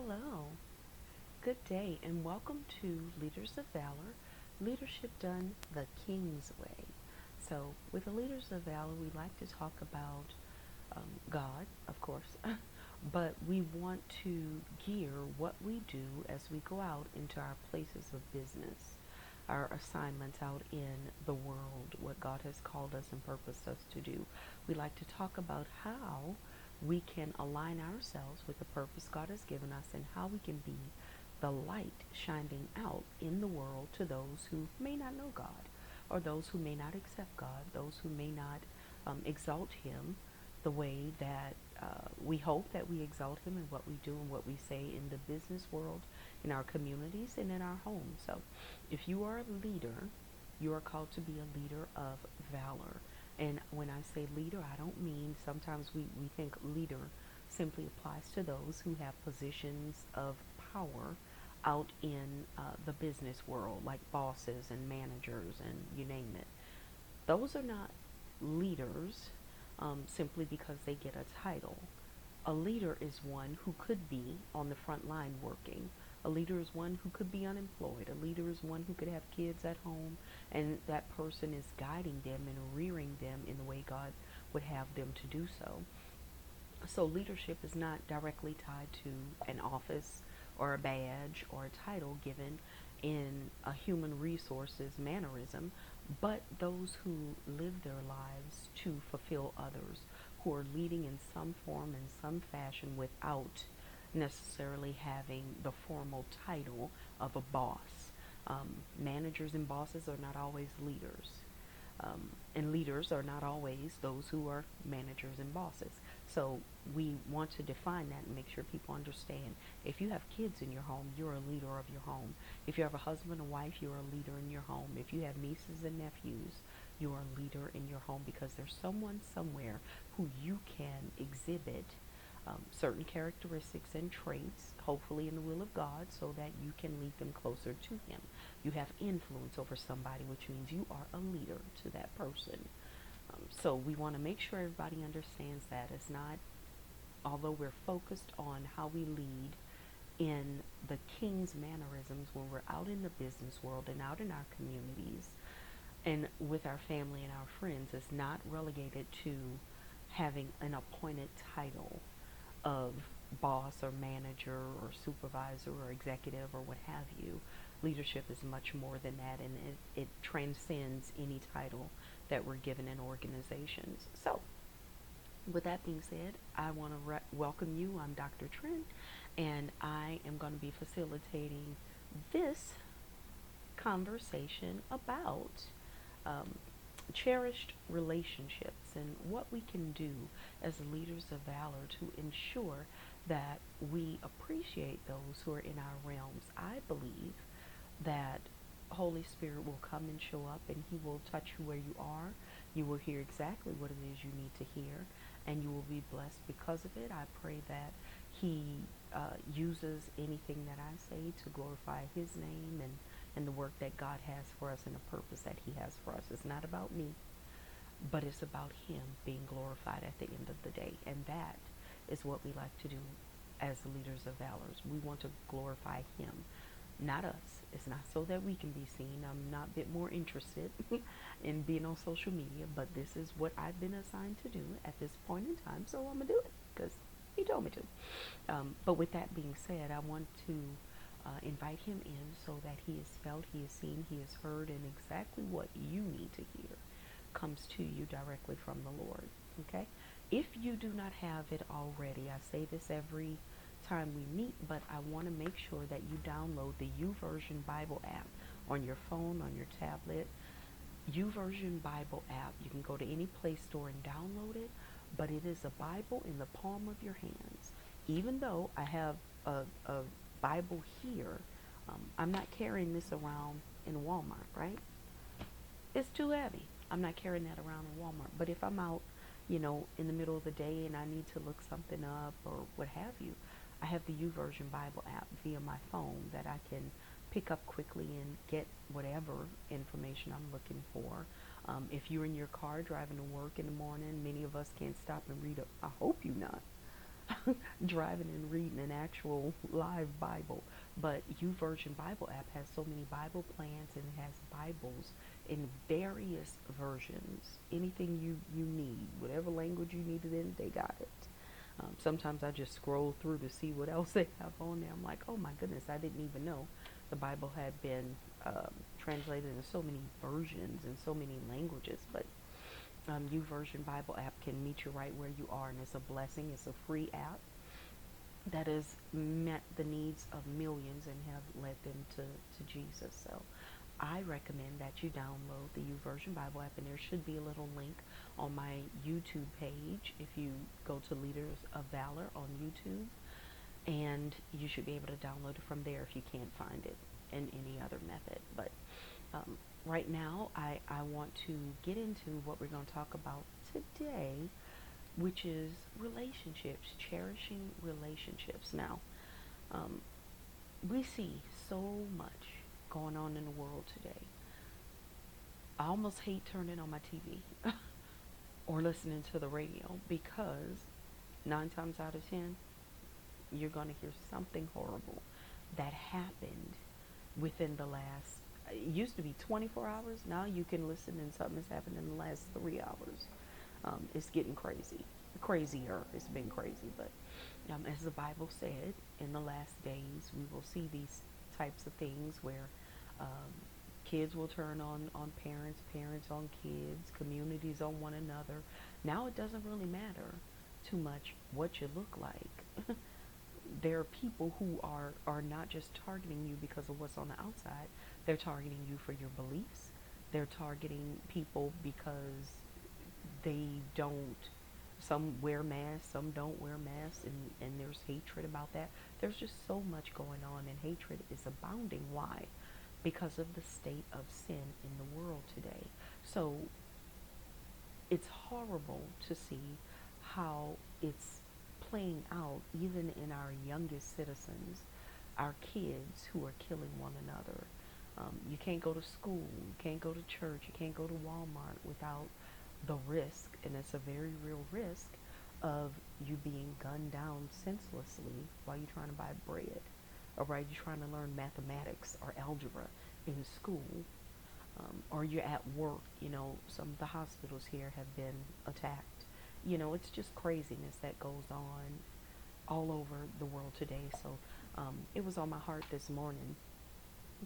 Hello, good day, and welcome to Leaders of Valor, Leadership Done the King's Way. So, with the Leaders of Valor, we like to talk about God, of course, but we want to gear what we do as we go out into our places of business, our assignments out in the world, what God has called us and purposed us to do. We like to talk about how we can align ourselves with the purpose God has given us and how we can be the light shining out in the world to those who may not know God or those who may not accept God, those who may not exalt Him the way that we hope that we exalt Him in what we do and what we say in the business world, in our communities, and in our homes. So, if you are a leader, you are called to be a leader of valor. And when I say leader, I don't mean sometimes we think leader simply applies to those who have positions of power out in the business world, like bosses and managers and you name it. Those are not leaders simply because they get a title. A leader is one who could be on the front line working. A leader is one who could be unemployed. A leader is one who could have kids at home, and that person is guiding them and rearing them in the way God would have them to do so. So, leadership is not directly tied to an office or a badge or a title given in a human resources mannerism, but those who live their lives to fulfill others, who are leading in some form, in some fashion, without necessarily having the formal title of a boss. Managers and bosses are not always leaders. And leaders are not always those who are managers and bosses. So we want to define that and make sure people understand. If you have kids in your home, you're a leader of your home. If you have a husband and wife, you're a leader in your home. If you have nieces and nephews, you're a leader in your home because there's someone somewhere who you can exhibit certain characteristics and traits, hopefully in the will of God, so that you can lead them closer to Him. You have influence over somebody, which means you are a leader to that person. So we want to make sure everybody understands that it's not, although we're focused on how we lead in the king's mannerisms when we're out in the business world and out in our communities and with our family and our friends, it's not relegated to having an appointed title of boss or manager or supervisor or executive or what have you. Leadership is much more than that, and it transcends any title that we're given in organizations. So, with that being said, I want to welcome you. I'm Dr. Trent, and I am going to be facilitating this conversation about um, cherished relationships and what we can do as leaders of valor to ensure that we appreciate those who are in our realms. I believe that Holy Spirit will come and show up and He will touch you where you are. You will hear exactly what it is you need to hear, and you will be blessed because of it. I pray that He uses anything that I say to glorify His name and the work that God has for us and the purpose that He has for us. It's not about me, but it's about Him being glorified at the end of the day. And that is what we like to do as leaders of valor. We want to glorify Him, not us. It's not so that we can be seen. I'm not a bit more interested in being on social media, but this is what I've been assigned to do at this point in time, so I'm going to do it because He told me to. But with that being said, I want to invite Him in so that He is felt, He is seen, He is heard, and exactly what you need to hear comes to you directly from the Lord. Okay? If you do not have it already, I say this every time we meet, but I want to make sure that you download the YouVersion Bible app on your phone, on your tablet. YouVersion Bible app. You can go to any Play Store and download it, but it is a Bible in the palm of your hands. Even though I have a Bible here, I'm not carrying this around in Walmart, right? It's too heavy. I'm not carrying that around in Walmart. But if I'm out, in the middle of the day and I need to look something up or what have you, I have the YouVersion Bible app via my phone that I can pick up quickly and get whatever information I'm looking for. If you're in your car driving to work in the morning, many of us can't stop and read. I hope you not. driving and reading an actual live Bible. But YouVersion Bible app has so many Bible plans, and it has Bibles in various versions. Anything you need, whatever language you need it in, they got it. Sometimes I just scroll through to see what else they have on there. I'm like, oh my goodness, I didn't even know the Bible had been translated into so many versions and so many languages. But YouVersion Bible app can meet you right where you are, and it's a blessing. It's a free app that has met the needs of millions and have led them to Jesus. So I recommend that you download the YouVersion Bible app, and there should be a little link on my YouTube page if you go to Leaders of Valor on YouTube, and you should be able to download it from there if you can't find it in any other method. But right now, I want to get into what we're going to talk about today, which is relationships, cherishing relationships. Now, um, we see so much going on in the world today. I almost hate turning on my TV or listening to the radio, because 9 times out of 10, you're going to hear something horrible that happened within the last, it used to be 24 hours. Now you can listen and something has happened in the last 3 hours. It's getting crazy. Crazier. It's been crazy. But as the Bible said, in the last days, we will see these types of things where um, kids will turn on parents, parents on kids, communities on one another. Now it doesn't really matter too much what you look like. There are people who are not just targeting you because of what's on the outside. They're targeting you for your beliefs. They're targeting people because they don't, some wear masks, some don't wear masks, and there's hatred about that. There's just so much going on, and hatred is abounding. Why? Because of the state of sin in the world today. So it's horrible to see how it's playing out even in our youngest citizens, our kids who are killing one another. You can't go to school, you can't go to church, you can't go to Walmart without the risk, and it's a very real risk, of you being gunned down senselessly while you're trying to buy bread, or while you're trying to learn mathematics or algebra in school, or you're at work. Some of the hospitals here have been attacked. It's just craziness that goes on all over the world today. So it was on my heart this morning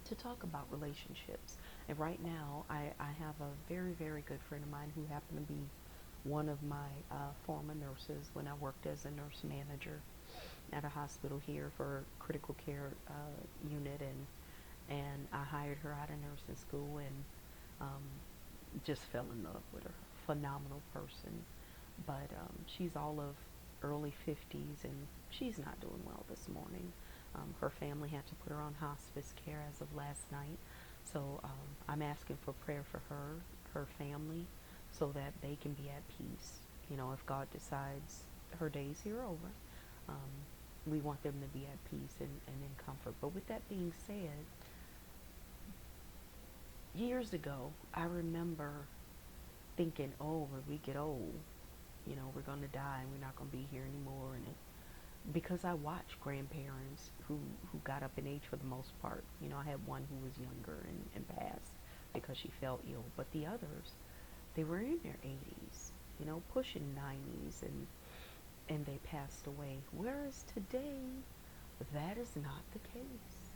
to talk about relationships. And right now, I have a very, very good friend of mine who happened to be one of my former nurses when I worked as a nurse manager at a hospital here for a critical care unit, and I hired her out of nursing school, and just fell in love with her. Phenomenal person, but she's all of early 50s, and she's not doing well this morning. Her family had to put her on hospice care as of last night, so I'm asking for prayer for her family, so that they can be at peace. If God decides her days here are over, we want them to be at peace and in comfort. But with that being said, years ago, I remember thinking, oh, when we get old, we're going to die and we're not going to be here anymore. And because I watched grandparents who got up in age for the most part. I had one who was younger and passed because she fell ill. But the others, they were in their 80s, pushing 90s, and they passed away. Whereas today, that is not the case.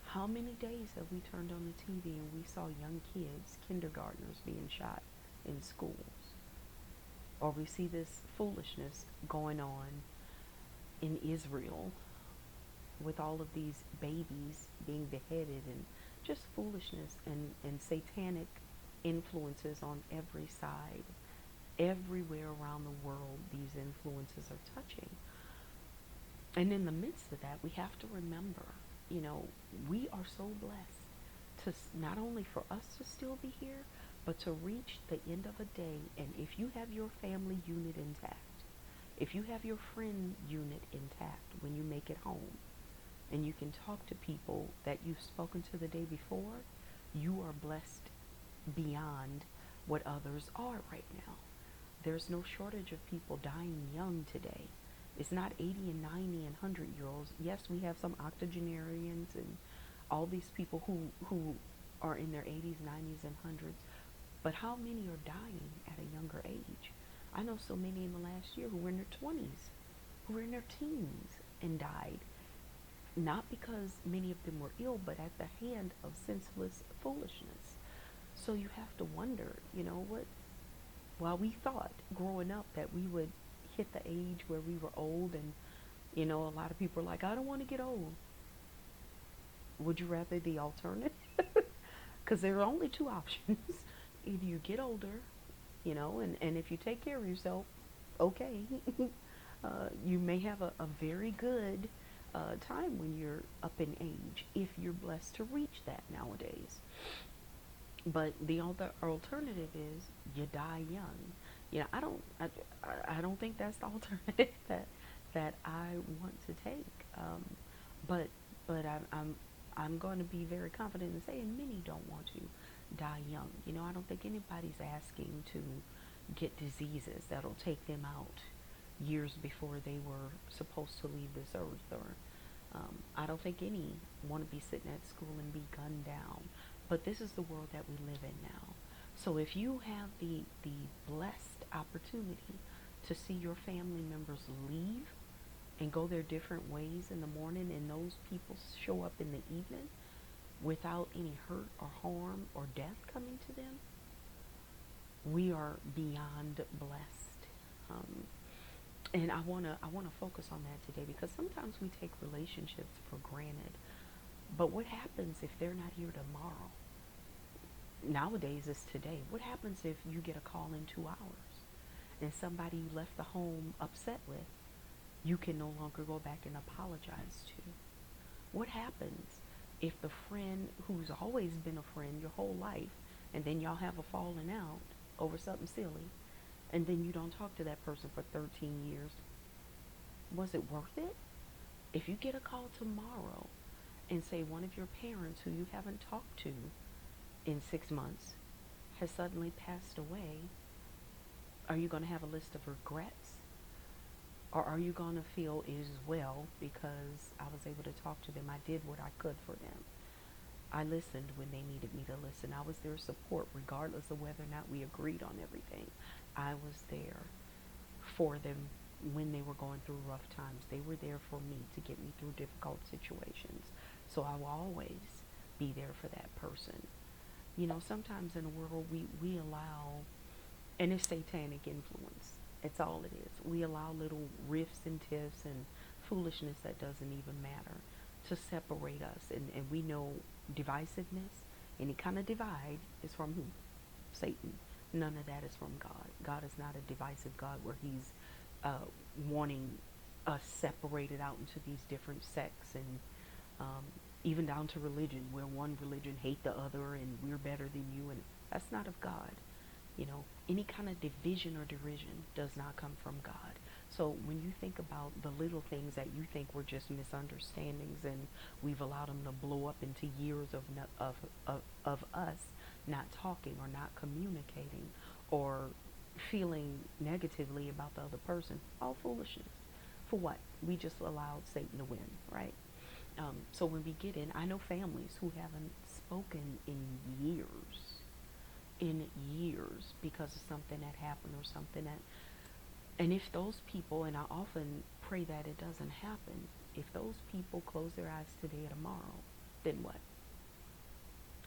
How many days have we turned on the TV and we saw young kids, kindergartners, being shot in schools? Or we see this foolishness going on in Israel with all of these babies being beheaded, and just foolishness and satanic influences on every side. Everywhere around the world, these influences are touching. And in the midst of that, we have to remember, we are so blessed to not only for us to still be here, but to reach the end of a day. And if you have your family unit intact, if you have your friend unit intact when you make it home, and you can talk to people that you've spoken to the day before, you are blessed beyond what others are right now. There's no shortage of people dying young today. It's not 80 and 90 and 100-year-olds. Yes, we have some octogenarians and all these people who are in their 80s, 90s, and 100s. But how many are dying at a younger age? I know so many in the last year who were in their 20s, who were in their teens and died. Not because many of them were ill, but at the hand of senseless foolishness. So you have to wonder, what, while we thought growing up that we would hit the age where we were old, and, a lot of people are like, I don't want to get old. Would you rather the alternative? Because there are only two options. Either you get older, and if you take care of yourself, okay, you may have a very good time when you're up in age, if you're blessed to reach that nowadays. But the other alternative is you die young. I don't think that's the alternative that I want to take. But I'm going to be very confident in saying many don't want to die young. I don't think anybody's asking to get diseases that'll take them out years before they were supposed to leave this earth, or I don't think any want to be sitting at school and be gunned down. But this is the world that we live in now. So if you have the blessed opportunity to see your family members leave and go their different ways in the morning, and those people show up in the evening without any hurt or harm or death coming to them, we are beyond blessed. And I wanna focus on that today, because sometimes we take relationships for granted. But what happens if they're not here tomorrow? Nowadays it's today. What happens if you get a call in 2 hours and somebody you left the home upset with, you can no longer go back and apologize to? What happens if the friend who's always been a friend your whole life, and then y'all have a falling out over something silly, and then you don't talk to that person for 13 years? Was it worth it? If you get a call tomorrow and say one of your parents who you haven't talked to in 6 months has suddenly passed away, are you going to have a list of regrets? Or are you going to feel it is well because I was able to talk to them? I did what I could for them. I listened when they needed me to listen. I was their support regardless of whether or not we agreed on everything. I was there for them when they were going through rough times. They were there for me to get me through difficult situations. So I will always be there for that person. Sometimes in the world we allow, and it's satanic influence. It's all it is. We allow little rifts and tiffs and foolishness that doesn't even matter to separate us. And we know divisiveness, any kind of divide, is from who? Satan. None of that is from God. God is not a divisive God where he's wanting us separated out into these different sects, and even down to religion, where one religion hate the other and we're better than you, and that's not of God. Any kind of division or derision does not come from God. So when you think about the little things that you think were just misunderstandings, and we've allowed them to blow up into years of us not talking or not communicating or feeling negatively about the other person, all foolishness. For what? We just allowed Satan to win, right? So when we get in, I know families who haven't spoken in years because of something that happened or something that, and if those people, and I often pray that it doesn't happen, if those people close their eyes today or tomorrow, then what?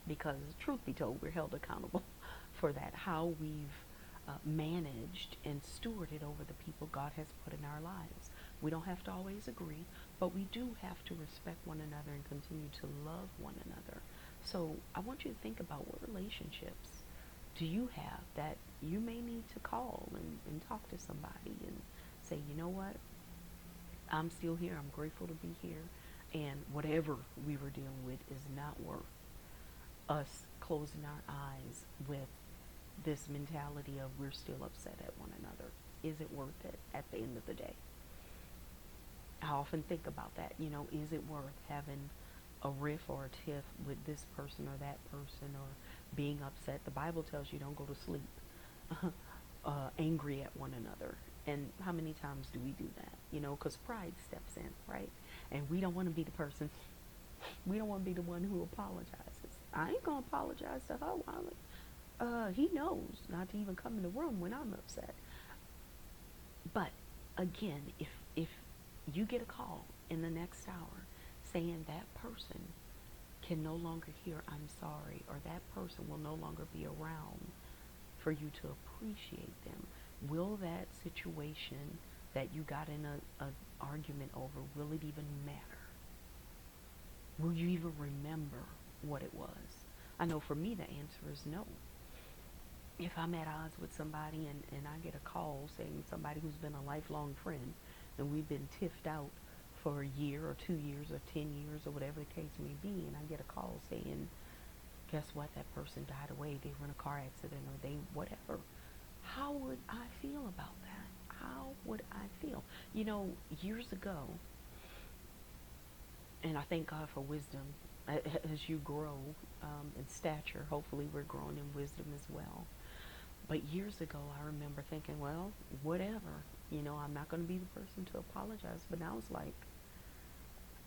Because truth be told, we're held accountable for that, how we've managed and stewarded over the people God has put in our lives. We don't have to always agree, but we do have to respect one another and continue to love one another. So I want you to think about, what relationships do you have that you may need to call and talk to somebody and say, you know what, I'm still here, I'm grateful to be here, and whatever we were dealing with is not worth us closing our eyes with this mentality of we're still upset at one another. Is it worth it at the end of the day? I often think about that. Is it worth having a riff or a tiff with this person or that person, or being upset? The Bible tells you don't go to sleep angry at one another. And how many times do we do that? because pride steps in, right? And we don't want to be the person, we don't want to be the one who apologizes. I ain't going to apologize to her. He knows not to even come in the room when I'm upset. But again, if you get a call in the next hour saying that person can no longer hear "I'm sorry," or that person will no longer be around for you to appreciate them, will that situation that you got in a argument over, will it even matter? Will you even remember what it was? I know for me the answer is no. If I'm at odds with somebody and I get a call saying somebody who's been a lifelong friend and we've been tiffed out for a year or 2 years or 10 years or whatever the case may be, and I get a call saying, guess what, that person died away, they were in a car accident or they whatever, how would I feel about that? How would I feel? Years ago, and I thank God for wisdom, as you grow in stature, hopefully we're growing in wisdom as well. But years ago, I remember thinking, well, whatever, I'm not going to be the person to apologize. But now it's like,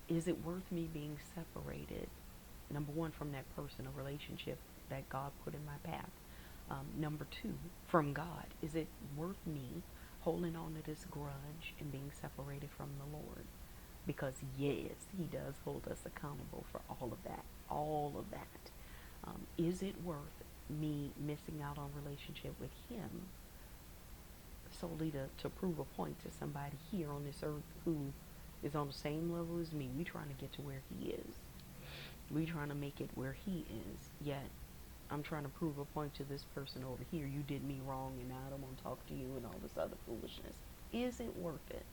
is it worth me being separated, number one, from that person, a relationship that God put in my path? Number two, from God, is it worth me holding on to this grudge and being separated from the Lord? Because yes, he does hold us accountable for all of that. All of that. Is it worth me missing out on relationship with him solely to prove a point to somebody here on this earth who is on the same level as me? We trying to get to where he is. We trying to make it where he is. Yet I'm trying to prove a point to this person over here. You did me wrong and now I don't want to talk to you and all this other foolishness. Is it worth it?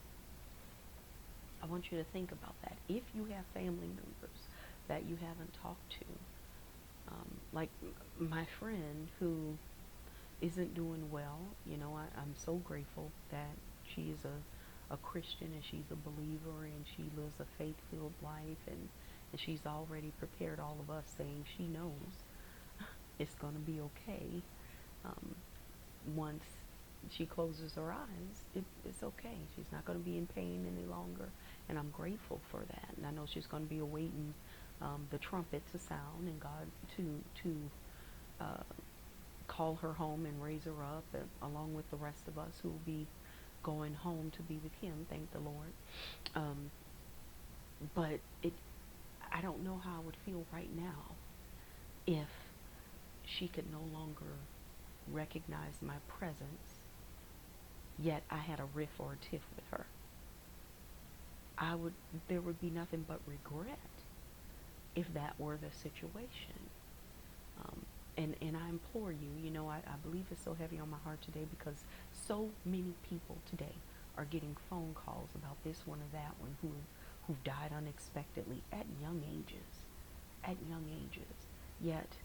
I want you to think about that. If you have family members that you haven't talked to, like my friend who isn't doing well, I'm so grateful that she is a Christian and she's a believer and she lives a faith-filled life, and she's already prepared all of us saying she knows it's going to be okay. Once she closes her eyes, it's okay. She's not going to be in pain any longer, and I'm grateful for that. And I know she's going to be awaiting the trumpet to sound and God to call her home and raise her up, along with the rest of us who will be going home to be with him. Thank the Lord. But I don't know how I would feel right now if she could no longer recognize my presence, yet I had a riff or a tiff with her. There would be nothing but regret if that were the situation. And I implore you, I believe it's so heavy on my heart today because so many people today are getting phone calls about this one or that one who've died unexpectedly at young ages. Yet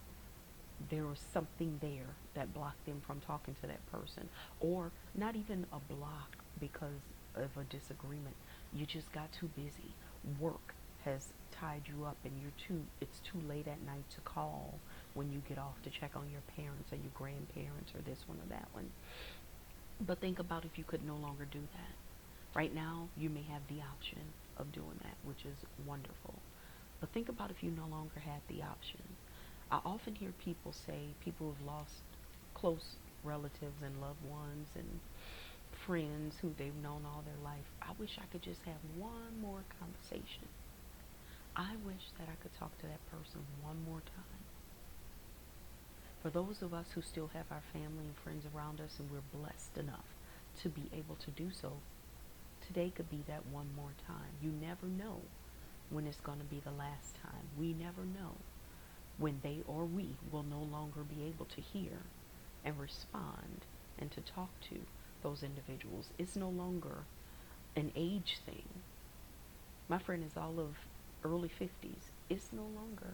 there was something there that blocked them from talking to that person, or not even a block because of a disagreement. You just got too busy. Work has tied you up and it's too late at night to call when you get off to check on your parents or your grandparents or this one or that one. But think about if you could no longer do that. Right now, you may have the option of doing that, which is wonderful. But think about if you no longer had the option. I often hear people who've lost close relatives and loved ones and friends who they've known all their life. I wish I could just have one more conversation. I wish that I could talk to that person one more time. For those of us who still have our family and friends around us and we're blessed enough to be able to do so, today could be that one more time. You never know when it's going to be the last time. We never know when they or we will no longer be able to hear and respond and to talk to those individuals. It's no longer an age thing. My friend is all of early 50s. It's no longer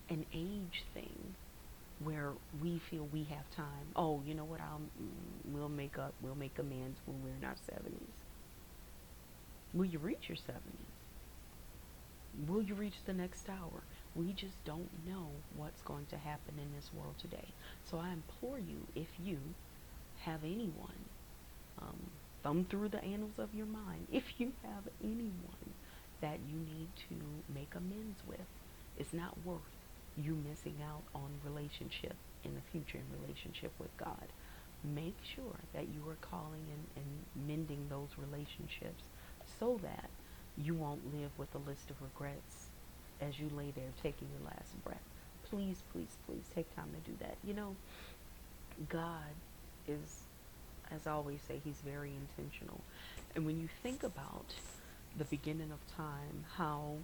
an age thing where we feel we have time. Oh, you know what? We'll make amends when we're in our 70s. Will you reach your 70s? Will you reach the next hour? We just don't know what's going to happen in this world today. So I implore you, if you have anyone thumb through the annals of your mind. If you have anyone that you need to make amends with, it's not worth you missing out on relationship in the future, in relationship with God. Make sure that you are calling and mending those relationships so that you won't live with a list of regrets as you lay there taking your last breath. Please, please, please take time to do that. God is, as I always say, he's very intentional. And when you think about the beginning of time, how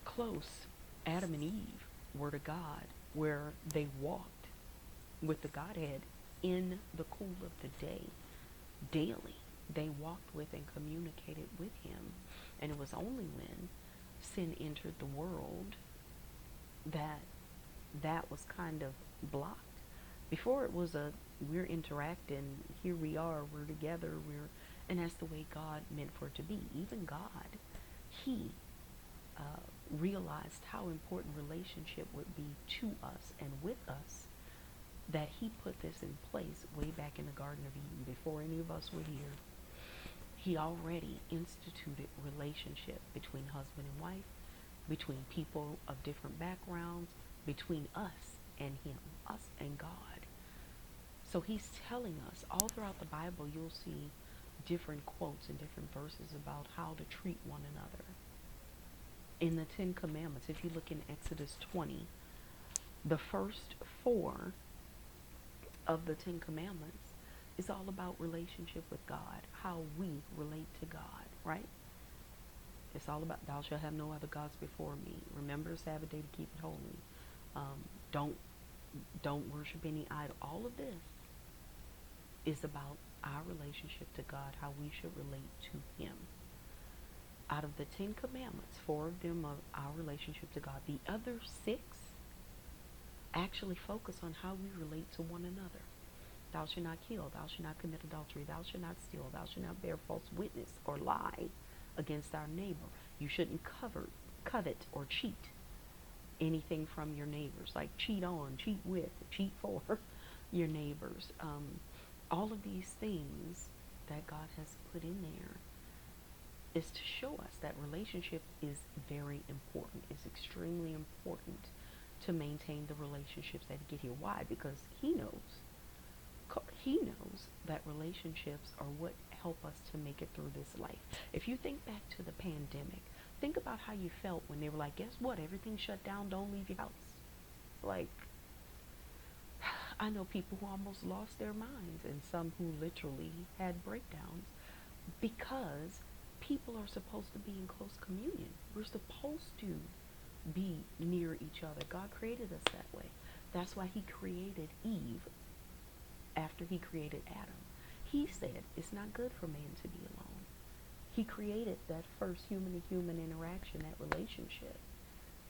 close Adam and Eve were to God, where they walked with the Godhead in the cool of the day, daily. They walked with and communicated with him. And it was only when sin entered the world that that was kind of blocked. Before it was we're interacting, here we are, we're together, and that's the way God meant for it to be. Even God, he realized how important relationship would be to us and with us, that he put this in place way back in the Garden of Eden before any of us were here. He already instituted relationship between husband and wife, between people of different backgrounds, between us and him, us and God. So he's telling us all throughout the Bible, you'll see different quotes and different verses about how to treat one another. In the 10 Commandments, if you look in Exodus 20, the first 4 of the 10 Commandments is all about relationship with God, how we relate to God, right? It's all about, thou shalt have no other gods before me. Remember the Sabbath day to keep it holy. Don't worship any idol. All of this is about our relationship to God, how we should relate to him. Out of the 10 Commandments, 4 of them are our relationship to God. The other 6 actually focus on how we relate to one another. Thou shalt not kill, thou shalt not commit adultery, thou shalt not steal, thou shalt not bear false witness or lie against our neighbor. You shouldn't covet or cheat anything from your neighbors, like cheat on, cheat with, cheat for your neighbors. All of these things that God has put in there is to show us that relationship is very important. It's extremely important to maintain the relationships that get here. Why? Because he knows that relationships are what help us to make it through this life. If you think back to the pandemic, think about how you felt when they were like, guess what? Everything shut down. Don't leave your house. Like, I know people who almost lost their minds and some who literally had breakdowns because people are supposed to be in close communion. We're supposed to be near each other. God created us that way. That's why he created Eve after he created Adam. He said it's not good for man to be alone. He created that first human-to-human interaction, that relationship,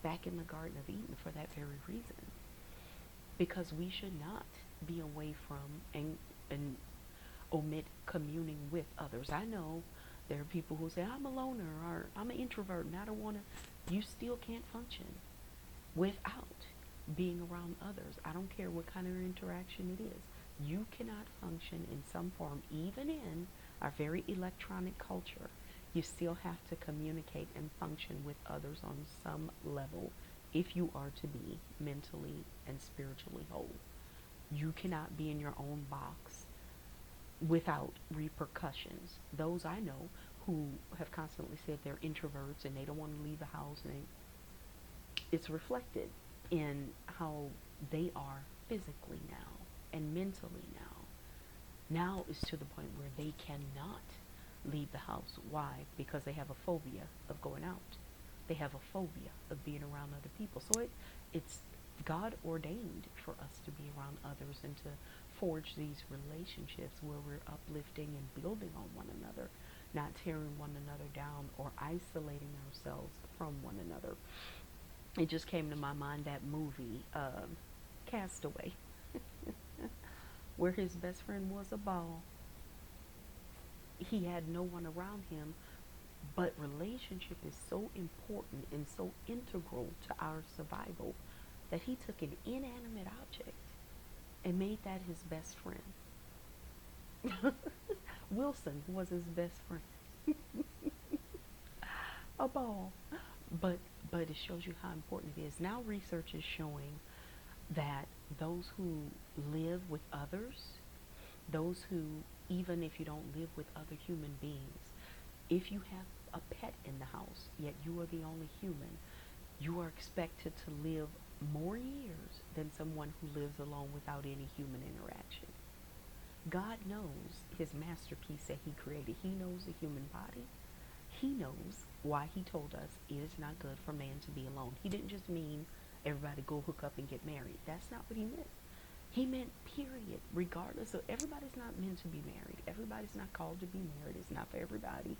back in the Garden of Eden for that very reason. Because we should not be away from and omit communing with others. I know there are people who say, I'm a loner or I'm an introvert and I don't want to. You still can't function without being around others. I don't care what kind of interaction it is. You cannot function in some form, even in our very electronic culture. You still have to communicate and function with others on some level if you are to be mentally and spiritually whole. You cannot be in your own box without repercussions. Those I know who have constantly said they're introverts and they don't want to leave the house, and it's reflected in how they are physically now and mentally now. Now is to the point where they cannot leave the house. Why? Because they have a phobia of going out. They have a phobia of being around other people. So it's God ordained for us to be around others and to forge these relationships where we're uplifting and building on one another, not tearing one another down or isolating ourselves from one another. It just came to my mind, that movie, Castaway, where his best friend was a ball. He had no one around him, but relationship is so important and so integral to our survival that he took an inanimate object and made that his best friend. Wilson was his best friend. A ball. But but it shows you how important it is. Now research is showing that those who live with others, those who, even if you don't live with other human beings, if you have a pet in the house, yet you are the only human, you are expected to live more years than someone who lives alone without any human interaction. God knows his masterpiece that he created. He knows the human body. He knows why he told us it is not good for man to be alone. He didn't just mean everybody go hook up and get married. That's not what he meant. He meant period, regardless of, everybody's not meant to be married. Everybody's not called to be married. It's not for everybody.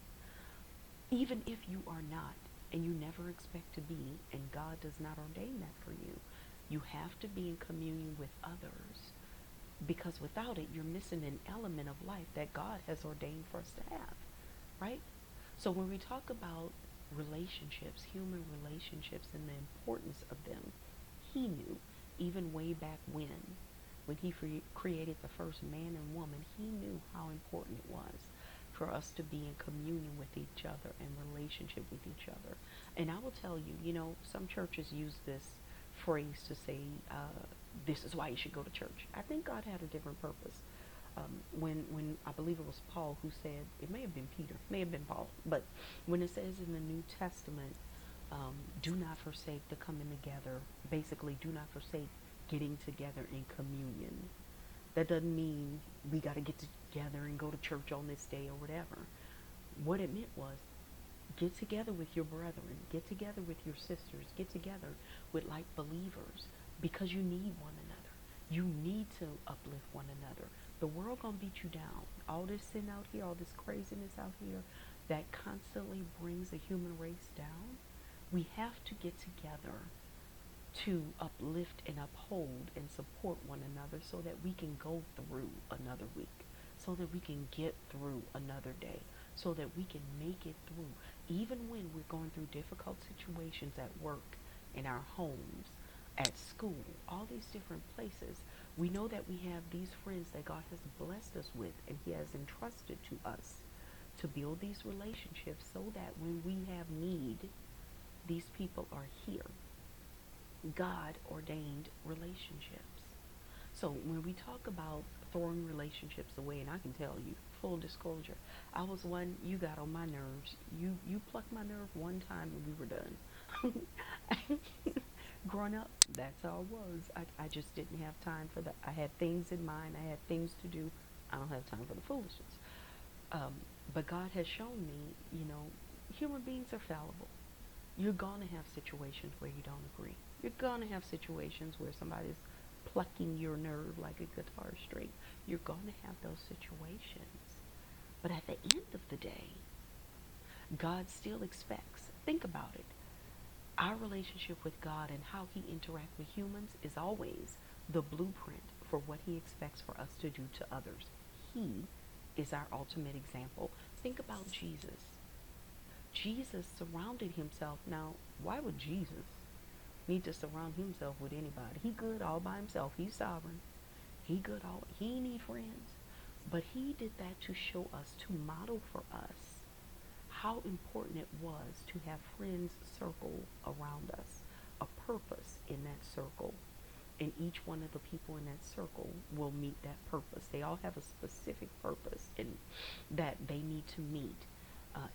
Even if you are not, and you never expect to be, and God does not ordain that for you, you have to be in communion with others, because without it, you're missing an element of life that God has ordained for us to have, right? So when we talk about relationships, human relationships, and the importance of them, he knew, even way back when he created the first man and woman, he knew how important it was for us to be in communion with each other and relationship with each other. And I will tell you, some churches use this phrase to say, this is why you should go to church. I think God had a different purpose. When I believe it was Paul who said, it may have been Peter, may have been Paul, but when it says in the New Testament, do not forsake the coming together, basically do not forsake getting together in communion. That doesn't mean we got to get together and go to church on this day or whatever. What it meant was, get together with your brethren, get together with your sisters, get together with like believers, because you need one another. You need to uplift one another. The world gonna beat you down. All this sin out here, all this craziness out here that constantly brings the human race down, we have to get together to uplift and uphold and support one another so that we can go through another week, so that we can get through another day, so that we can make it through. Even when we're going through difficult situations at work, in our homes, at school, all these different places, we know that we have these friends that God has blessed us with and he has entrusted to us to build these relationships so that when we have need, these people are here. God ordained relationships. So when we talk about throwing relationships away, and I can tell you, full disclosure, I was one, you got on my nerves. You plucked my nerve one time and we were done. Growing up, that's how it was. I just didn't have time for that. I had things in mind. I had things to do. I don't have time for the foolishness. Um, but God has shown me, human beings are fallible. You're going to have situations where you don't agree. You're going to have situations where somebody's plucking your nerve like a guitar string. You're going to have those situations. But at the end of the day, God still expects, think about it, our relationship with God and how he interacts with humans is always the blueprint for what he expects for us to do to others. He is our ultimate example. Think about Jesus. Jesus surrounded himself. Now, why would Jesus need to surround himself with anybody? He good all by himself. He's sovereign. He need friends. But he did that to show us, to model for us how important it was to have friends circle around us, a purpose in that circle. And each one of the people in that circle will meet that purpose. They all have a specific purpose and that they need to meet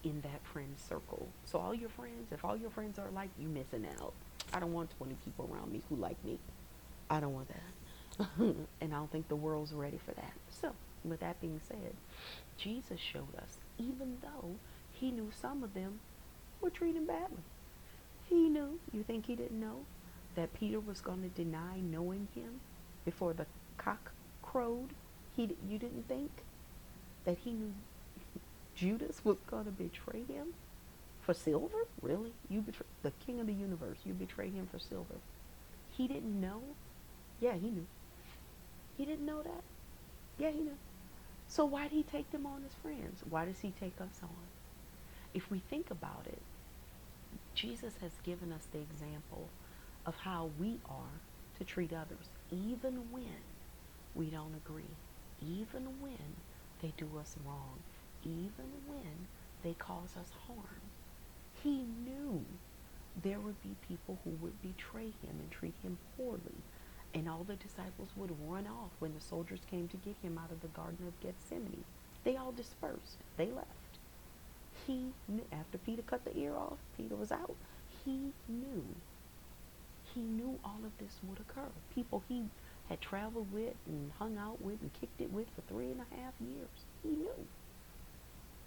in that friend circle. So all your friends, if all your friends are like, you missing out. I don't want 20 people around me who like me. I don't want that. And I don't think the world's ready for that. So with that being said, Jesus showed us, even though he knew some of them were treating badly. He knew, you think he didn't know, that Peter was going to deny knowing him before the cock crowed? You didn't think that he knew Judas was going to betray him for silver? Really? You betray the king of the universe. You betrayed him for silver. He didn't know? Yeah, he knew. He didn't know that? Yeah, he knew. So why did he take them on as friends? Why does he take us on? If we think about it, Jesus has given us the example of how we are to treat others, even when we don't agree, even when they do us wrong, even when they cause us harm. He knew there would be people who would betray him and treat him poorly. And all the disciples would run off when the soldiers came to get him out of the Garden of Gethsemane. They all dispersed. They left. He knew after Peter cut the ear off, Peter was out. He knew. He knew all of this would occur. People he had traveled with and hung out with and kicked it with for 3.5 years. He knew.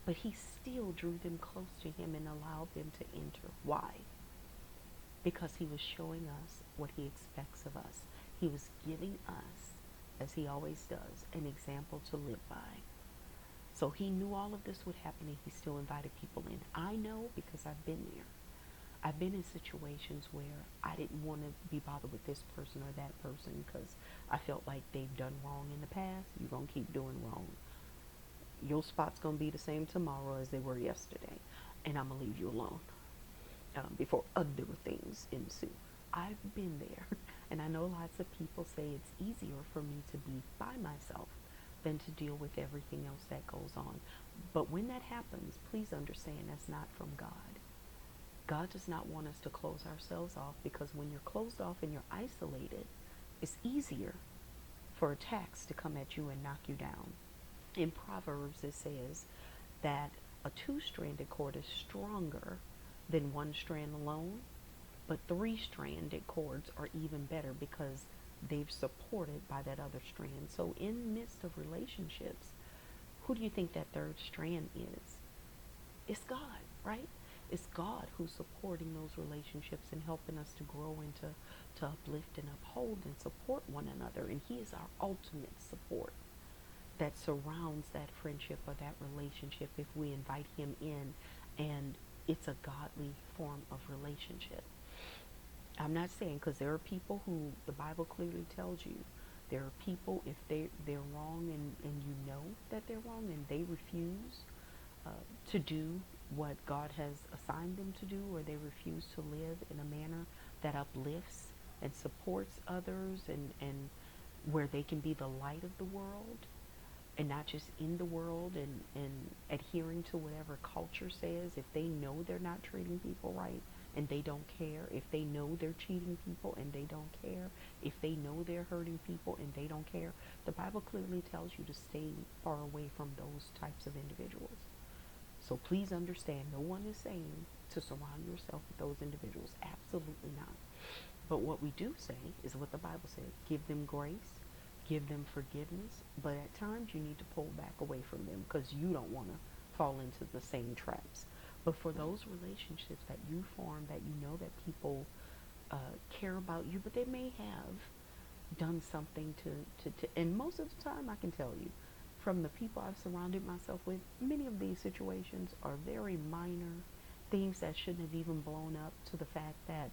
But he still drew them close to him and allowed them to enter. Why? Because he was showing us what he expects of us. He was giving us, as he always does, an example to live by. So he knew all of this would happen and he still invited people in. I know because I've been there. I've been in situations where I didn't want to be bothered with this person or that person because I felt like they've done wrong in the past. You're going to keep doing wrong. Your spot's going to be the same tomorrow as they were yesterday. And I'm going to leave you alone before other things ensue. I've been there. And I know lots of people say it's easier for me to be by myself than to deal with everything else that goes on. But when that happens, please understand that's not from God. God does not want us to close ourselves off, because when you're closed off and you're isolated, it's easier for attacks to come at you and knock you down. In Proverbs, it says that a two-stranded cord is stronger than one strand alone, but three-stranded cords are even better because they've supported by that other strand. So in the midst of relationships, who do you think that third strand is? It's God, right? It's God who's supporting those relationships and helping us to grow and to uplift and uphold and support one another. And he is our ultimate support that surrounds that friendship or that relationship if we invite him in, and it's a godly form of relationship. I'm not saying, because there are people who the Bible clearly tells you, there are people, if they're wrong and you know that they're wrong and they refuse to do what God has assigned them to do, or they refuse to live in a manner that uplifts and supports others, and where they can be the light of the world and not just in the world and adhering to whatever culture says. If they know they're not treating people right and they don't care, if they know they're cheating people and they don't care, if they know they're hurting people and they don't care, the Bible clearly tells you to stay far away from those types of individuals. So please understand, no one is saying to surround yourself with those individuals. Absolutely not. But what we do say is what the Bible says. Give them grace, give them forgiveness, but at times you need to pull back away from them because you don't want to fall into the same traps. But for those relationships that you form, that you know that people care about you, but they may have done something to and most of the time I can tell you, from the people I've surrounded myself with, many of these situations are very minor things that shouldn't have even blown up to the fact that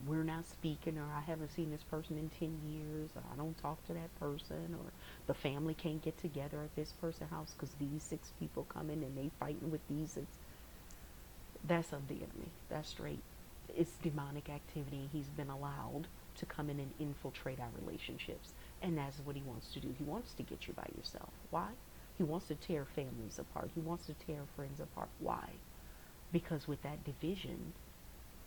we're not speaking, or I haven't seen this person in 10 years, or I don't talk to that person, or the family can't get together at this person's house because these 6 people come in and they fighting with these 6. That's of the enemy. That's straight. It's demonic activity. He's been allowed to come in and infiltrate our relationships. And that's what he wants to do. He wants to get you by yourself. Why? He wants to tear families apart. He wants to tear friends apart. Why? Because with that division,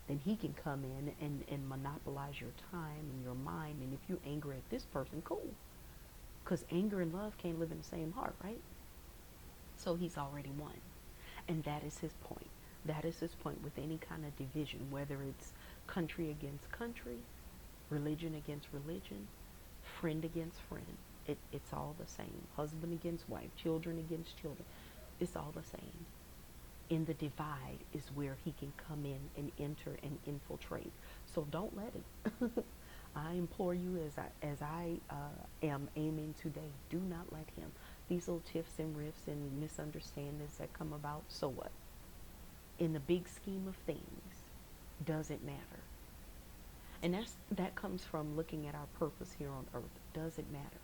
then he can come in and monopolize your time and your mind. And if you're angry at this person, cool. Because anger and love can't live in the same heart, right? So he's already won. And that is his point. That is his point with any kind of division, whether it's country against country, religion against religion, friend against friend. It's all the same. Husband against wife, children against children. It's all the same. In the divide is where he can come in and enter and infiltrate. So don't let it. I implore you, as I am aiming today, do not let him. These little tiffs and riffs and misunderstandings that come about, so what? In the big scheme of things, does it matter? And that comes from looking at our purpose here on earth. Does it matter?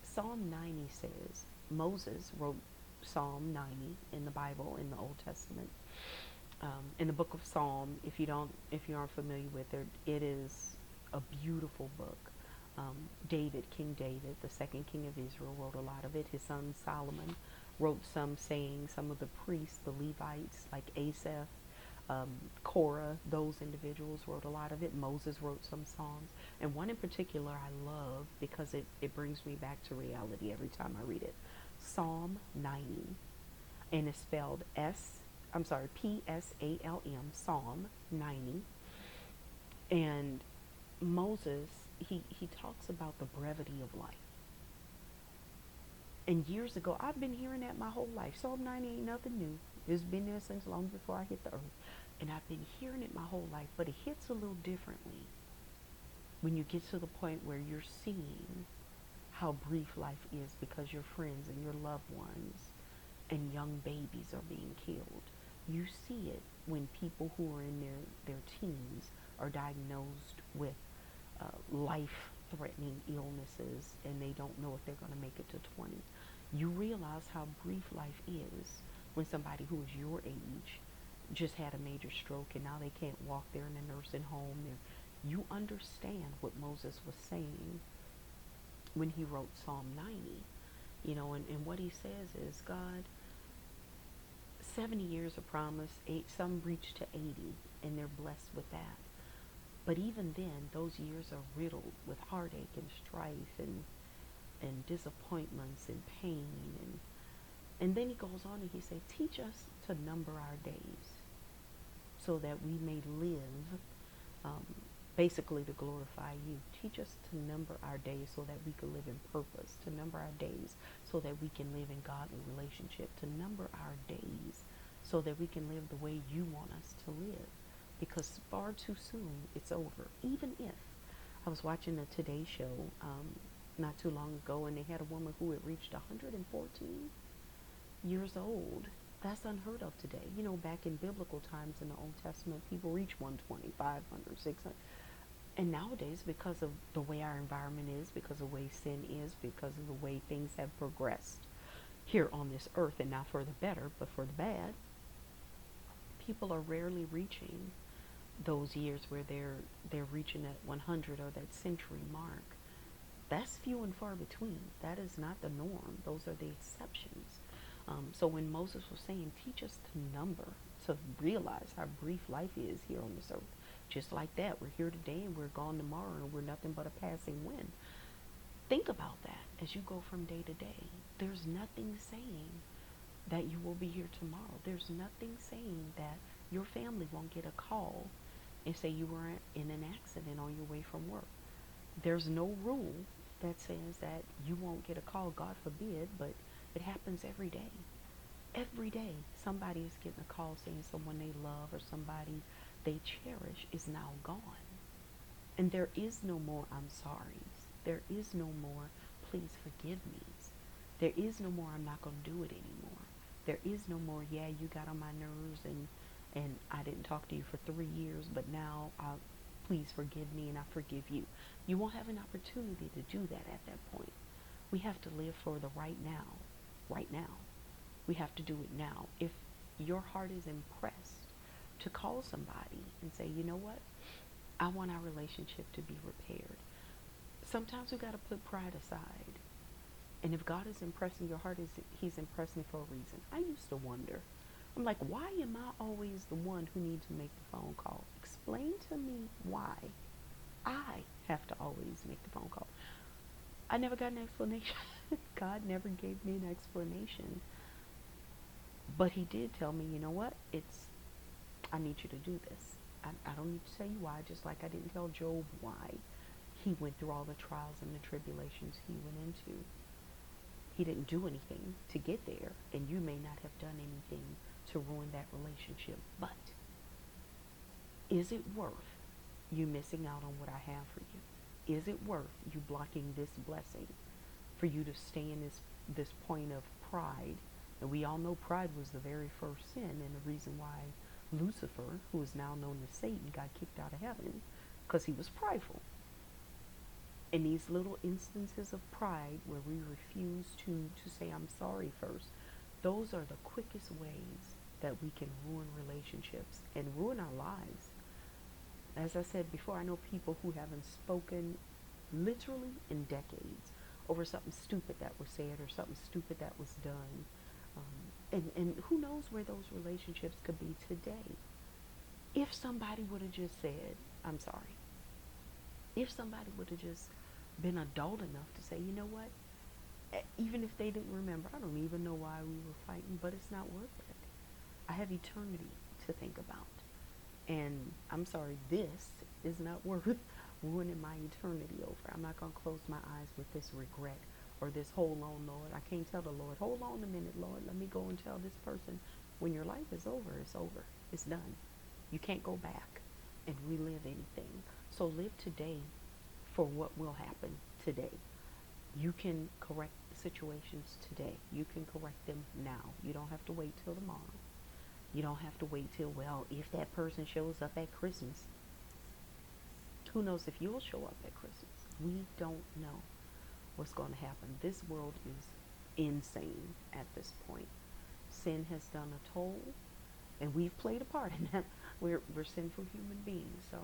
Psalm 90 says, Moses wrote Psalm 90 in the Bible, in the Old Testament. In the book of Psalm, if you aren't familiar with it, it is a beautiful book. King David, the second king of Israel, wrote a lot of it. His son Solomon wrote some sayings. Some of the priests, the Levites, like Asaph, um, Korah, those individuals wrote a lot of it. Moses wrote some songs. And one in particular I love because it brings me back to reality every time I read it. Psalm 90. And it's spelled Psalm, Psalm 90. And Moses, he talks about the brevity of life. And years ago, I've been hearing that my whole life. Psalm 90 ain't nothing new. It's been there since long before I hit the earth. And I've been hearing it my whole life, but it hits a little differently when you get to the point where you're seeing how brief life is because your friends and your loved ones and young babies are being killed. You see it when people who are in their teens are diagnosed with life-threatening illnesses and they don't know if they're going to make it to 20. You realize how brief life is when somebody who is your age just had a major stroke and now they can't walk. They're in a nursing home. You understand what Moses was saying when he wrote Psalm 90. And what he says is, God, 70 years of promise, some reach to 80, and they're blessed with that. But even then, those years are riddled with heartache and strife and disappointments and pain. And then he goes on and he says, teach us to number our days so that we may live, basically to glorify you. Teach us to number our days so that we can live in purpose, to number our days so that we can live in godly relationship, to number our days so that we can live the way you want us to live. Because far too soon it's over. Even if I was watching the Today Show not too long ago, and they had a woman who had reached 114 years old. That's unheard of today. Back in biblical times in the Old Testament, people reach 120, 500, 600. And nowadays, because of the way our environment is, because of the way sin is, because of the way things have progressed here on this earth, and not for the better, but for the bad, people are rarely reaching those years where they're reaching that 100 or that century mark. That's few and far between. That is not the norm. Those are the exceptions. So when Moses was saying, teach us to number, to realize how brief life is here on this earth. Just like that, we're here today and we're gone tomorrow and we're nothing but a passing wind. Think about that as you go from day to day. There's nothing saying that you will be here tomorrow. There's nothing saying that your family won't get a call and say you were in an accident on your way from work. There's no rule that says that you won't get a call, God forbid, but it happens every day. Every day, somebody is getting a call saying someone they love or somebody they cherish is now gone. And there is no more I'm sorry's. There is no more please forgive me's. There is no more I'm not going to do it anymore. There is no more, yeah, you got on my nerves and I didn't talk to you for 3 years, but now please forgive me and I forgive you. You won't have an opportunity to do that at that point. We have to live for the right now. Right now. We have to do it now. If your heart is impressed to call somebody and say, you know what? I want our relationship to be repaired. Sometimes we got to put pride aside. And if God is impressing your heart, he's impressing for a reason. I used to wonder. I'm like, why am I always the one who needs to make the phone call? Explain to me why I have to always make the phone call. I never got an explanation. God never gave me an explanation. But he did tell me, you know what? I need you to do this. I don't need to tell you why, just like I didn't tell Job why he went through all the trials and the tribulations he went into. He didn't do anything to get there, and you may not have done anything to ruin that relationship. But is it worth you missing out on what I have for you? Is it worth you blocking this blessing for you to stay in this point of pride? And we all know pride was the very first sin, and the reason why Lucifer, who is now known as Satan, got kicked out of heaven, because he was prideful. In these little instances of pride where we refuse to say I'm sorry first, those are the quickest ways that we can ruin relationships and ruin our lives. As I said before, I know people who haven't spoken literally in decades over something stupid that was said or something stupid that was done. And who knows where those relationships could be today. If somebody would have just said, I'm sorry, if somebody would have just been adult enough to say, you know what, even if they didn't remember, I don't even know why we were fighting, but it's not worth it. I have eternity to think about. And I'm sorry, this is not worth ruining my eternity over. I'm not going to close my eyes with this regret or this hold on, Lord. I can't tell the Lord, hold on a minute, Lord. Let me go and tell this person. When your life is over, it's over. It's done. You can't go back and relive anything. So live today for what will happen today. You can correct situations today. You can correct them now. You don't have to wait till tomorrow. You don't have to wait till, well, if that person shows up at Christmas, who knows if you'll show up at Christmas? We don't know what's going to happen. This world is insane at this point. Sin has done a toll, and we've played a part in that. We're sinful human beings. So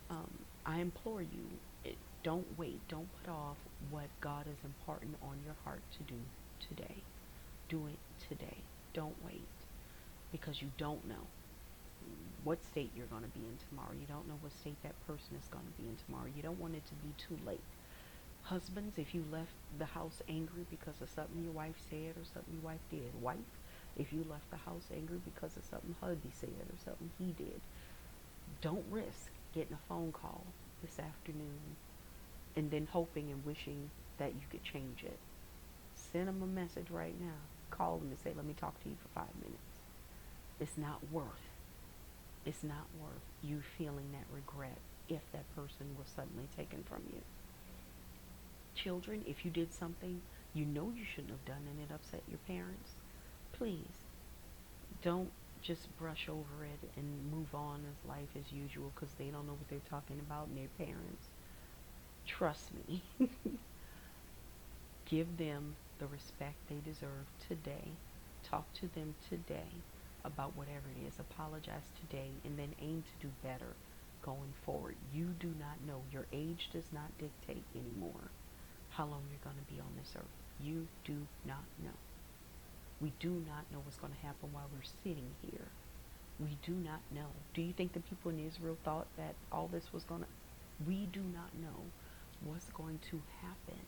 um, I implore you, don't wait. Don't put off what God is imparting on your heart to do today. Do it today. Don't wait, because you don't know what state you're going to be in tomorrow. You don't know what state that person is going to be in tomorrow. You don't want it to be too late. Husbands, if you left the house angry because of something your wife said or something your wife did. Wife, if you left the house angry because of something hubby said or something he did. Don't risk getting a phone call this afternoon and then hoping and wishing that you could change it. Send them a message right now. Call them and say, let me talk to you for 5 minutes. It's not worth It's not worth you feeling that regret if that person was suddenly taken from you. Children, if you did something you know you shouldn't have done and it upset your parents, please don't just brush over it and move on as life as usual because they don't know what they're talking about and their parents. Trust me. Give them the respect they deserve today. Talk to them today about whatever it is. Apologize today and then aim to do better going forward. You do not know. Your age does not dictate anymore how long you're going to be on this earth. You do not know. We do not know what's going to happen while we're sitting here. We do not know. Do you think the people in Israel thought that all this was going to... We do not know what's going to happen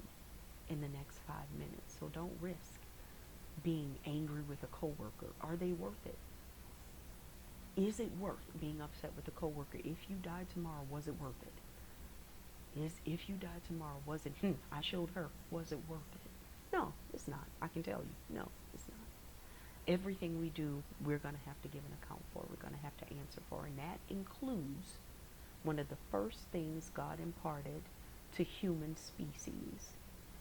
in the next 5 minutes. So don't risk being angry with a coworker. Are they worth it? Is it worth being upset with a coworker? If you died tomorrow, was it worth it? If you died tomorrow, was it, I showed her, was it worth it? No, it's not. I can tell you. No, it's not. Everything we do, we're going to have to give an account for. We're going to have to answer for. And that includes one of the first things God imparted to human species,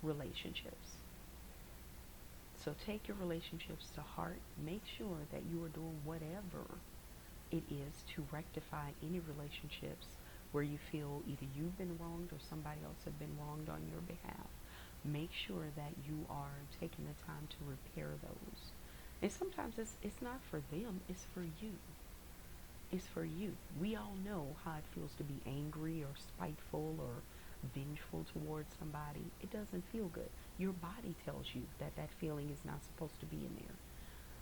relationships. So take your relationships to heart. Make sure that you are doing whatever it is to rectify any relationships where you feel either you've been wronged or somebody else have been wronged on your behalf. Make sure that you are taking the time to repair those. And sometimes it's not for them, it's for you. It's for you. We all know how it feels to be angry or spiteful or vengeful towards somebody. It doesn't feel good. Your body tells you that that feeling is not supposed to be in there.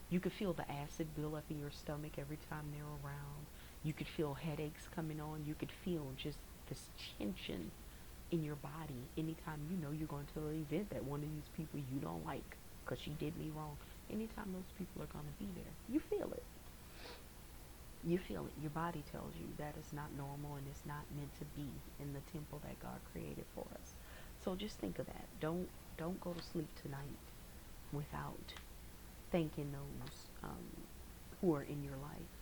You could feel the acid build up in your stomach every time they're around. You could feel headaches coming on. You could feel just this tension in your body anytime you know you're going to an event that one of these people you don't like because she did me wrong. Anytime those people are going to be there, you feel it. You feel it. Your body tells you that it's not normal and it's not meant to be in the temple that God created for us. So just think of that. Don't go to sleep tonight without thanking those who are in your life.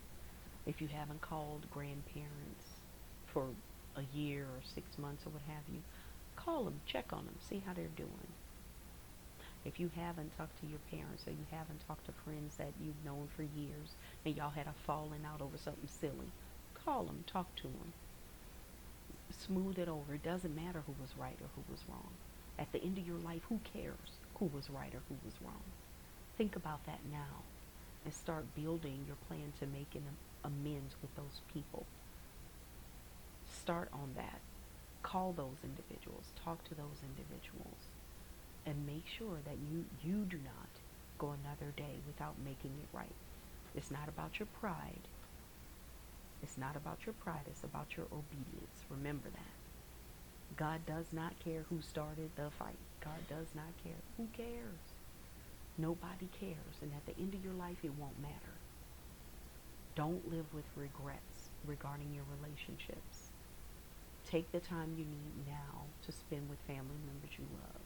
If you haven't called grandparents for a year or 6 months or what have you, call them, check on them, see how they're doing. If you haven't talked to your parents or you haven't talked to friends that you've known for years and y'all had a falling out over something silly, call them, talk to them. Smooth it over. It doesn't matter who was right or who was wrong. At the end of your life, who cares who was right or who was wrong? Think about that now and start building your plan to make an amends with those people. Start on that. Call those individuals. Talk to those individuals. And make sure that you do not go another day without making it right. It's not about your pride. It's not about your pride. It's about your obedience. Remember that. God does not care who started the fight. God does not care. Who cares? Nobody cares. And at the end of your life, it won't matter. Don't live with regrets regarding your relationships. Take the time you need now to spend with family members you love.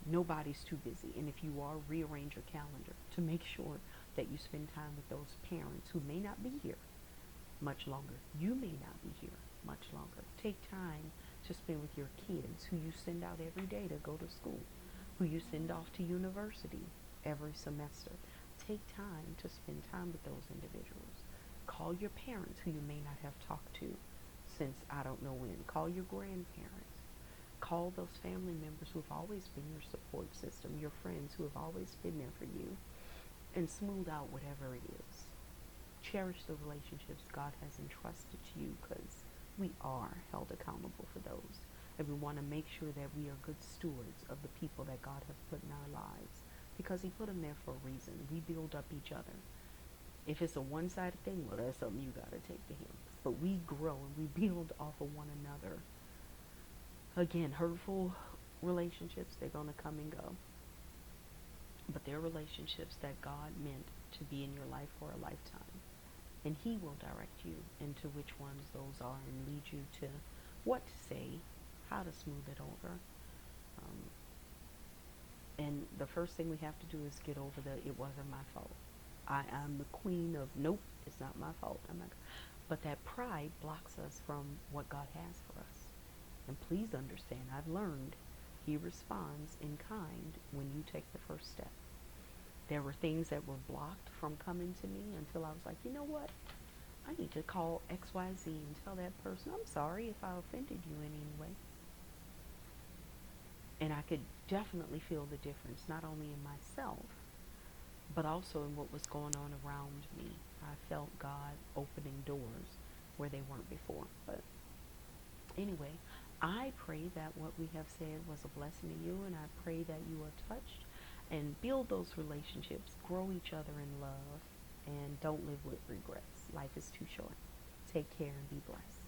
Nobody's too busy. And if you are, rearrange your calendar to make sure that you spend time with those parents who may not be here much longer. You may not be here much longer. Take time to spend with your kids who you send out every day to go to school, who you send off to university every semester. Take time to spend time with those individuals. Call your parents who you may not have talked to since I don't know when. Call your grandparents. Call those family members who have always been your support system, your friends who have always been there for you, and smooth out whatever it is. Cherish the relationships God has entrusted to you, because we are held accountable for those. And we want to make sure that we are good stewards of the people that God has put in our lives, because he put them there for a reason. We build up each other. If it's a one-sided thing, well, that's something you got to take to him. But we grow and we build off of one another. Again, hurtful relationships, they're going to come and go. But they're relationships that God meant to be in your life for a lifetime. And he will direct you into which ones those are and lead you to what to say, how to smooth it over. And the first thing we have to do is get over the it wasn't my fault. I am the queen of nope, it's not my fault. I'm not. But that pride blocks us from what God has for us. And please understand, I've learned he responds in kind when you take the first step. There were things that were blocked from coming to me until I was like, you know what? I need to call XYZ and tell that person, I'm sorry if I offended you in any way. And I could definitely feel the difference, not only in myself, but also in what was going on around me. I felt God opening doors where they weren't before. But anyway, I pray that what we have said was a blessing to you, and I pray that you are touched and build those relationships, grow each other in love, and don't live with regrets. Life is too short. Take care and be blessed.